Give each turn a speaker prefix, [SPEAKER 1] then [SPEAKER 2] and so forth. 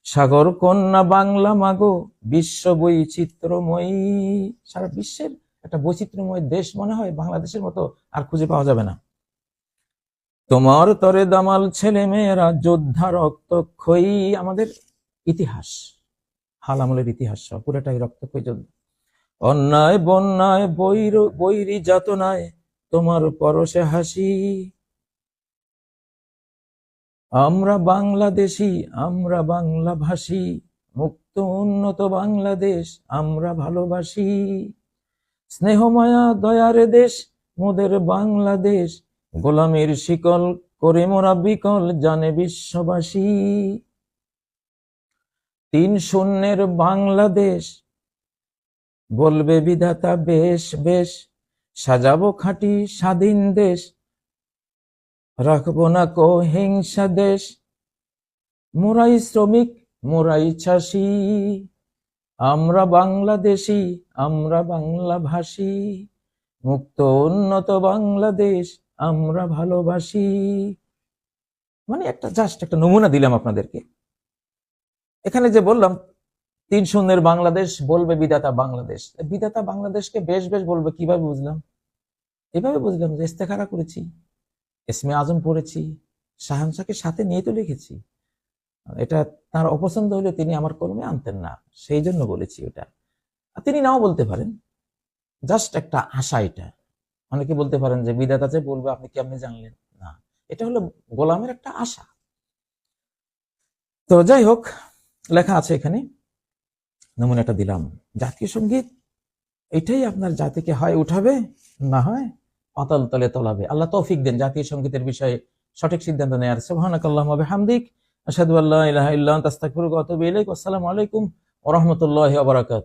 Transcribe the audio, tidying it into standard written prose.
[SPEAKER 1] সাগর কন্যা বাংলা মাগো, বিশ্ব বৈচিত্র্যময়ী। সারা বিশ্বের একটা বৈচিত্র্যময় দেশ মনে হয় বাংলাদেশের মতো আর খুঁজে পাওয়া যাবে না। তোমার তরে দামাল ছেলে মেয়েরা যোদ্ধা রক্তক্ষয়ী। আমাদের ইতিহাস, হাল আমলের ইতিহাস সব পুরোটাই রক্তক্ষয়ী যোদ্ধা। অন্যায় বন্যায় বৈরী যাতনায় তোমার পরশে হাসি। আমরা বাংলাদেশী, আমরা বাংলা ভাষী, মুক্ত উন্নত বাংলাদেশ আমরা ভালোবাসি। স্নেহমায়া দয়ার দেশ মোদের বাংলাদেশ, গোলামের শিকল করে মোরা বিকল জানে বিশ্ববাসী। ৩-০ বাংলাদেশ বলবে বিধাতা বেশ বেশ, সাজাবো খাঁটি স্বাধীন দেশ, রাখবো না কো হিংসা দেশ, মোরাই শ্রমিক মোরাই চাষী। আমরা বাংলাদেশী, আমরা বাংলা ভাষী, মুক্ত উন্নত বাংলাদেশ আমরা ভালোবাসি। মানে জাস্ট একটা নমুনা দিলাম আপনাদেরকে। এখানে যে বললাম ৩-০ বাংলাদেশ বলবে বিধাতা বাংলাদেশ, বিধাতা বাংলাদেশকে বেশ বেশ বলবে কিভাবে বুঝলাম? এভাবে বুঝলাম যে ইস্তেখারা করেছি, ইসমে আজম পড়েছি, শাহানশাকে সাথে নিয়ে তো লিখেছি। এটা তার অপছন্দ হলে তিনি আমার কলমে আনতেন না, সেই জন্য বলেছি ওটা। তিনি নাও বলতে পারেন, জাস্ট একটা আশা। এটা অনেকে বলতে পারেন যে বিধাতা যে বলবে আপনি কেমনে জানলেন? না, এটা হলো গোলামের একটা আশা। তো যাই হোক, লেখা আছে এখানে, নমুনাটা দিলাম। জাতীয় সঙ্গীত এটাই আপনার জাতিকে হয় উঠাবে, না হয় পাতাল তলে তলাবে। আল্লাহ তৌফিক দেন জাতীয় সঙ্গীতের বিষয়ে সঠিক সিদ্ধান্ত নেয়ার। সুবহানাকাল্লাহুম্মা ওয়া বিহামদিক, আশহাদু আল্লা ইলাহা ইল্লা আনতা আস্তাগফিরুকা ওয়া আতুবু ইলাইক। আসসালামু আলাইকুম ওয়া রাহমাতুল্লাহি ওয়া বারাকাতুহু।